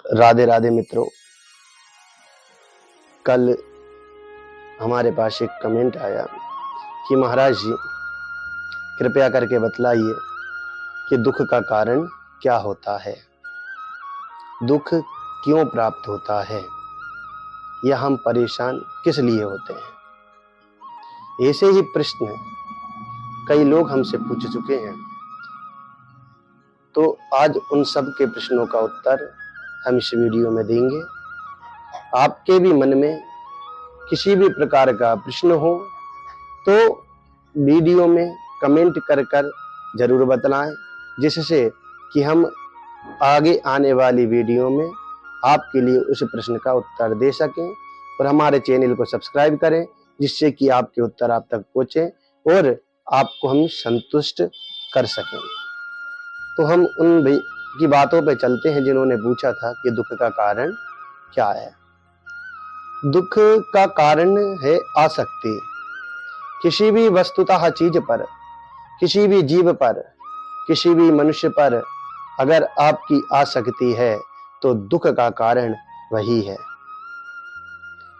राधे राधे मित्रों। कल हमारे पास एक कमेंट आया कि महाराज जी कृपया करके बतलाइए कि दुख का कारण क्या होता है, दुख क्यों प्राप्त होता है, या हम परेशान किस लिए होते हैं। ऐसे ही प्रश्न कई लोग हमसे पूछ चुके हैं, तो आज उन सब के प्रश्नों का उत्तर हम इस वीडियो में देंगे। आपके भी मन में किसी भी प्रकार का प्रश्न हो तो वीडियो में कमेंट कर कर जरूर बतलाएं, जिससे कि हम आगे आने वाली वीडियो में आपके लिए उस प्रश्न का उत्तर दे सकें। और हमारे चैनल को सब्सक्राइब करें, जिससे कि आपके उत्तर आप तक पहुंचे और आपको हम संतुष्ट कर सकें। तो हम उन की बातों पे चलते हैं जिन्होंने पूछा था कि दुख का कारण क्या है। दुख का कारण है आसक्ति। किसी भी वस्तुतः चीज पर, किसी भी जीव पर, किसी भी मनुष्य पर अगर आपकी आसक्ति है तो दुख का कारण वही है।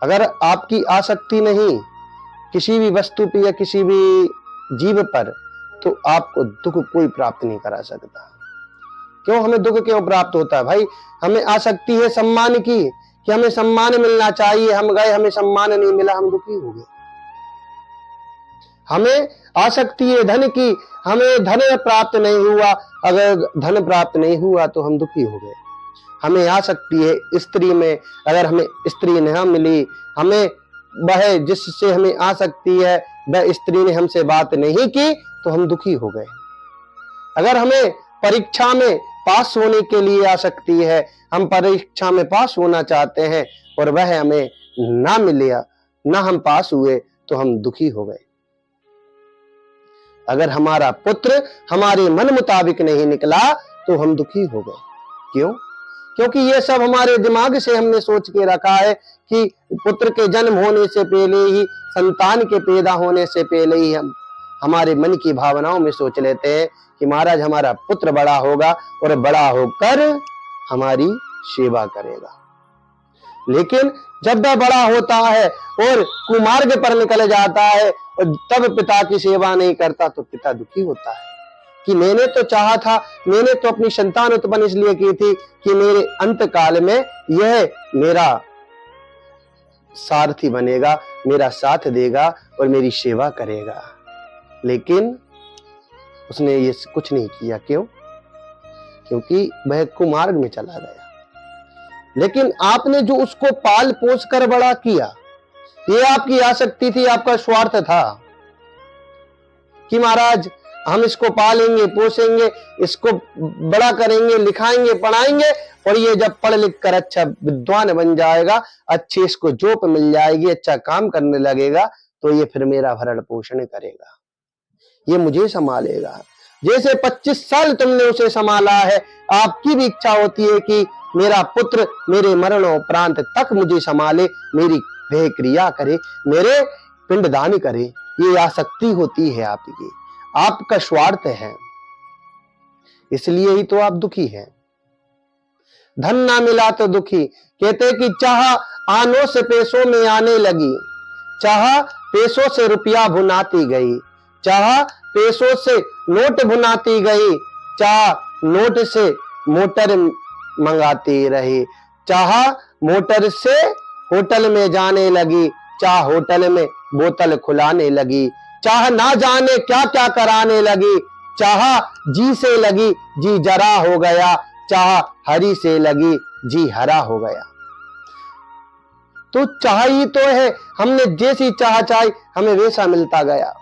अगर आपकी आसक्ति नहीं किसी भी वस्तु पर या किसी भी जीव पर, तो आपको दुख कोई प्राप्त नहीं करा सकता। क्यों हमें दुख क्यों प्राप्त होता है भाई? हमें आसक्ति है सम्मान की कि हमें सम्मान मिलना चाहिए, हम गए हमें सम्मान नहीं मिला, हम दुखी हो गए। हमें आसक्ति है धन की, हमें धन प्राप्त नहीं हुआ, अगर धन प्राप्त नहीं हुआ तो हम दुखी हो गए। हमें आसक्ति है स्त्री में, अगर हमें स्त्री नहीं मिली, हमें वह जिससे हमें आसक्ति है वह स्त्री ने हमसे बात नहीं की तो हम दुखी हो गए। अगर हमें परीक्षा में पास होने के लिए आसक्ति है, हम परीक्षा में पास होना चाहते हैं और वह हमें ना मिला, ना हम पास हुए, तो हम दुखी हो गए। अगर हमारा पुत्र हमारे मन मुताबिक नहीं निकला तो हम दुखी हो गए। क्यों? क्योंकि ये सब हमारे दिमाग से हमने सोच के रखा है कि पुत्र के जन्म होने से पहले ही, संतान के पैदा होने से पहले ही हम हमारे मन की भावनाओं में सोच लेते हैं कि महाराज हमारा पुत्र बड़ा होगा और बड़ा होकर हमारी सेवा करेगा। लेकिन जब वह बड़ा होता है और कुमार्ग पर निकल जाता है और तब पिता की सेवा नहीं करता तो पिता दुखी होता है कि मैंने तो चाहा था, मैंने तो अपनी संतान उत्पन्न इसलिए की थी कि मेरे अंत काल में यह मेरा सारथी बनेगा, मेरा साथ देगा और मेरी सेवा करेगा। लेकिन उसने ये कुछ नहीं किया। क्यों? क्योंकि वह कुमार्ग में चला गया। लेकिन आपने जो उसको पाल पोस कर बड़ा किया, ये आपकी आसक्ति थी, आपका स्वार्थ था कि महाराज हम इसको पालेंगे, पोसेंगे, इसको बड़ा करेंगे, लिखाएंगे, पढ़ाएंगे और ये जब पढ़ लिख कर अच्छा विद्वान बन जाएगा, अच्छी इसको जॉब मिल जाएगी, अच्छा काम करने लगेगा, तो ये फिर मेरा भरण पोषण करेगा, ये मुझे संभालेगा। जैसे 25 साल तुमने उसे संभाला है, आपकी भी इच्छा होती है कि मेरा पुत्र मेरे मरणोपरांत तक मुझे संभाले, मेरी वह क्रिया करे, मेरे पिंडदान करे। ये आसक्ति होती है आपकी, आपका स्वार्थ है, इसलिए ही तो आप दुखी हैं। धन ना मिला तो दुखी। कहते कि चाह आनों से पैसों में आने लगी, चाह पैसों से रुपया भुनाती गई, चाह पैसों से नोट भुनाती गई, चाह नोट से मोटर मंगाती रही, चाह मोटर से होटल में जाने लगी, चाह होटल में बोतल खुलाने लगी, चाह ना जाने क्या क्या कराने लगी, चाह जी से लगी जी जरा हो गया, चाह हरी से लगी जी हरा हो गया। तो चाह ही तो है, हमने जैसी चाह चाही हमें वैसा मिलता गया,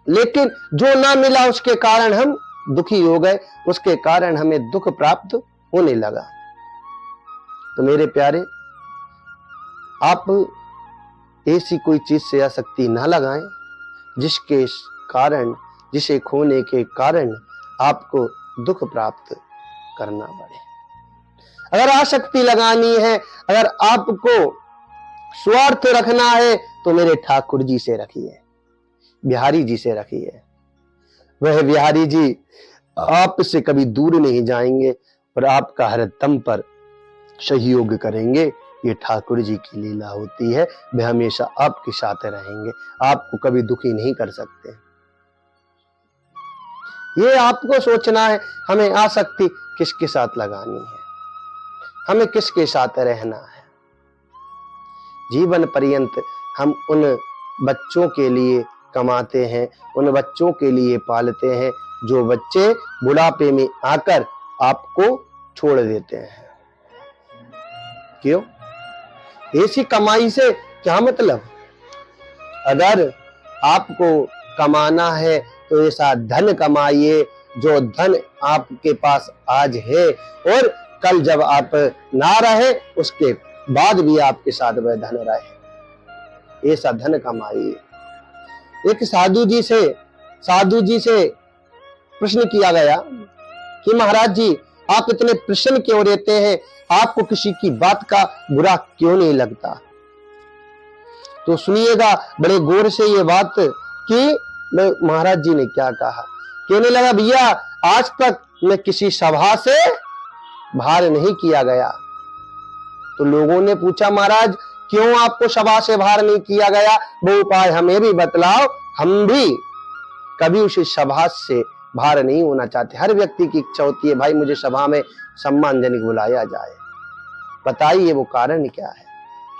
लेकिन जो ना मिला उसके कारण हम दुखी हो गए, उसके कारण हमें दुख प्राप्त होने लगा। तो मेरे प्यारे, आप ऐसी कोई चीज से आसक्ति ना लगाएं जिसके कारण, जिसे खोने के कारण आपको दुख प्राप्त करना पड़े। अगर आसक्ति लगानी है, अगर आपको स्वार्थ रखना है, तो मेरे ठाकुर जी से रखिए, बिहारी जी से रखिए। वह बिहारी जी आपसे कभी दूर नहीं जाएंगे और आपका हर दम पर सहयोग करेंगे। ये ठाकुर जी की लीला होती है। वे हमेशा आपके साथ रहेंगे, आपको कभी दुखी नहीं कर सकते। ये आपको सोचना है हमें आसक्ति किसके साथ लगानी है, हमें किसके साथ रहना है। जीवन पर्यंत हम उन बच्चों के लिए कमाते हैं, उन बच्चों के लिए पालते हैं जो बच्चे बुढ़ापे में आकर आपको छोड़ देते हैं। क्यों? ऐसी कमाई से क्या मतलब? अगर आपको कमाना है तो ऐसा धन कमाइए जो धन आपके पास आज है और कल जब आप ना रहे उसके बाद भी आपके साथ वह धन रहे, ऐसा धन कमाइए। एक साधु जी से प्रश्न किया गया कि महाराज जी आप इतने प्रसन्न क्यों रहते हैं, आपको किसी की बात का बुरा क्यों नहीं लगता? तो सुनिएगा बड़े गौर से ये बात कि महाराज जी ने क्या कहा। कहने लगा भैया आज तक मैं किसी सभा से बाहर नहीं किया गया। तो लोगों ने पूछा महाराज क्यों आपको सभा से बाहर नहीं किया गया, वो उपाय हमें भी बतलाओ, हम भी कभी उसी सभा से बाहर नहीं होना चाहते। हर व्यक्ति की इच्छा होती है भाई मुझे सभा में सम्मानजनक बुलाया जाए, बताइए वो कारण क्या है।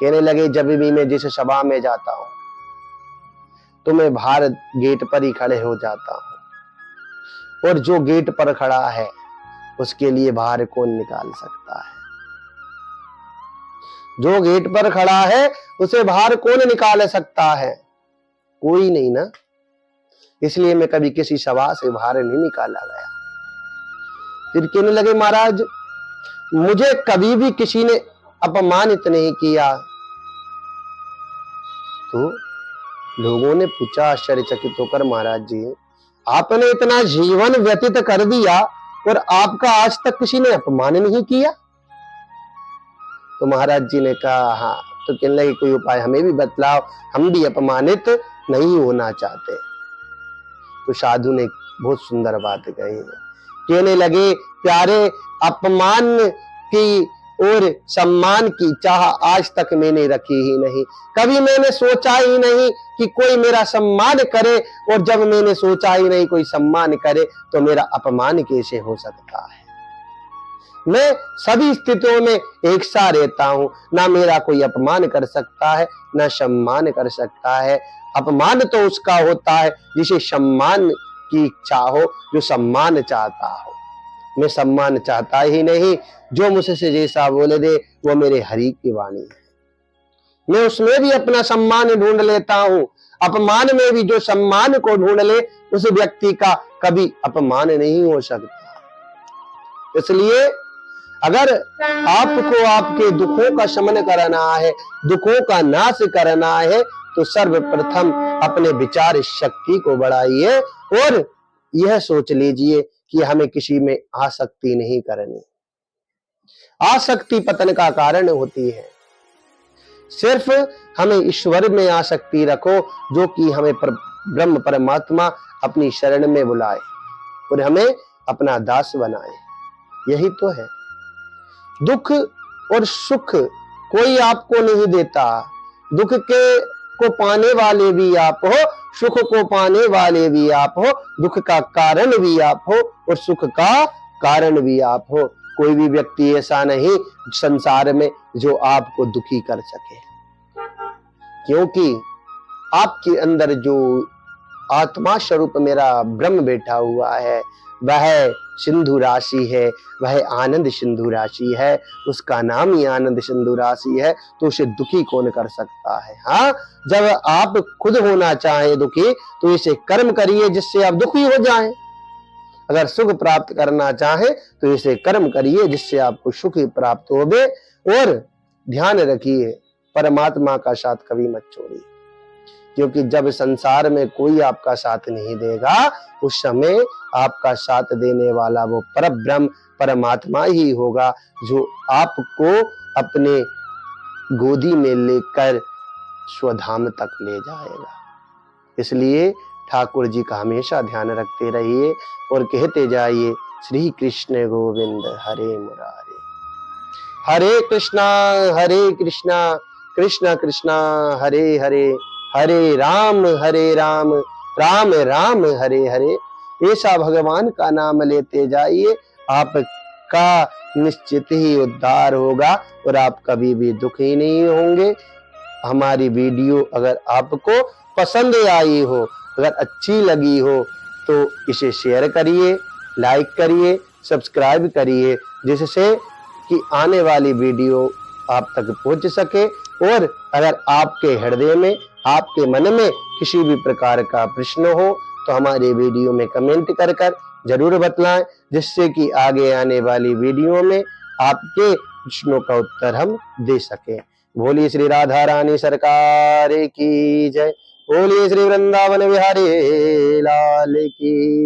कहने लगे जब भी मैं जिस सभा में जाता हूं तो मैं बाहर गेट पर ही खड़े हो जाता हूं और जो गेट पर खड़ा है उसके लिए बाहर कौन निकाल सकता है? जो गेट पर खड़ा है उसे बाहर कौन निकाल सकता है? कोई नहीं ना। इसलिए मैं कभी किसी सभा से बाहर नहीं निकाला गया। फिर कहने लगे महाराज मुझे कभी भी किसी ने अपमानित नहीं किया। तो लोगों ने पूछा आश्चर्यचकित होकर महाराज जी आपने इतना जीवन व्यतीत कर दिया और आपका आज तक किसी ने अपमान नहीं किया? तो महाराज जी ने कहा हाँ। तो कहने लगे कोई उपाय हमें भी बतलाओ, हम भी अपमानित नहीं होना चाहते। तो साधु ने बहुत सुंदर बात कही। कहने लगे प्यारे अपमान की और सम्मान की चाह आज तक मैंने रखी ही नहीं। कभी मैंने सोचा ही नहीं कि कोई मेरा सम्मान करे और जब मैंने सोचा ही नहीं कोई सम्मान करे तो मेरा अपमान कैसे हो सकता है। मैं सभी स्थितियों में एक सा रहता हूं, ना मेरा कोई अपमान कर सकता है ना सम्मान कर सकता है। अपमान तो उसका होता है जिसे सम्मान की इच्छा हो, जो सम्मान चाहता हो। मैं सम्मान चाहता ही नहीं, जो मुझसे जैसा बोले दे वो मेरे हरि की वाणी है। मैं उसमें भी अपना सम्मान ढूंढ लेता हूं। अपमान में भी जो सम्मान को ढूंढ ले उस व्यक्ति का कभी अपमान नहीं हो सकता। इसलिए अगर आपको आपके दुखों का शमन करना है, दुखों का नाश करना है तो सर्वप्रथम अपने विचार शक्ति को बढ़ाइए और यह सोच लीजिए कि हमें किसी में आसक्ति नहीं करनी। आसक्ति पतन का कारण होती है। सिर्फ हमें ईश्वर में आसक्ति रखो जो कि हमें ब्रह्म परमात्मा अपनी शरण में बुलाए और हमें अपना दास बनाए। यही तो है। दुख और सुख कोई आपको नहीं देता। दुख को पाने वाले भी आप हो, सुख को पाने वाले भी आप हो, दुख का कारण भी आप हो और सुख का कारण भी आप हो। कोई भी व्यक्ति ऐसा नहीं संसार में जो आपको दुखी कर सके, क्योंकि आपके अंदर जो आत्मा स्वरूप मेरा ब्रह्म बैठा हुआ है वह सिंधु राशि है, वह आनंद सिंधु राशि है। उसका नाम ही आनंद सिंधु राशि है, तो उसे दुखी कौन कर सकता है। हाँ, जब आप खुद होना चाहे दुखी तो इसे कर्म करिए जिससे आप दुखी हो जाएं। अगर सुख प्राप्त करना चाहे तो इसे कर्म करिए जिससे आपको सुख प्राप्त होवे। और ध्यान रखिए परमात्मा का साथ कभी मत छोड़िए, क्योंकि जब संसार में कोई आपका साथ नहीं देगा उस समय आपका साथ देने वाला वो परब्रह्म परमात्मा ही होगा, जो आपको अपने गोदी में लेकर स्वधाम तक ले जाएगा। इसलिए ठाकुर जी का हमेशा ध्यान रखते रहिए और कहते जाइए श्री कृष्ण गोविंद हरे मुरारे। हरे कृष्णा कृष्ण कृष्ण हरे हरे, हरे राम राम राम हरे हरे। ऐसा भगवान का नाम लेते जाइए, आपका निश्चित ही उद्धार होगा और आप कभी भी दुखी नहीं होंगे। हमारी वीडियो अगर आपको पसंद आई हो, अगर अच्छी लगी हो, तो इसे शेयर करिए, लाइक करिए, सब्सक्राइब करिए, जिससे कि आने वाली वीडियो आप तक पहुंच सके। और अगर आपके हृदय में, आपके मन में किसी भी प्रकार का प्रश्न हो तो हमारे वीडियो में कमेंट कर जरूर बतलाएं, जिससे कि आगे आने वाली वीडियो में आपके प्रश्नों का उत्तर हम दे सकें। बोलिए श्री राधा रानी सरकार की जय। बोलिए श्री वृंदावन बिहारी लाल की।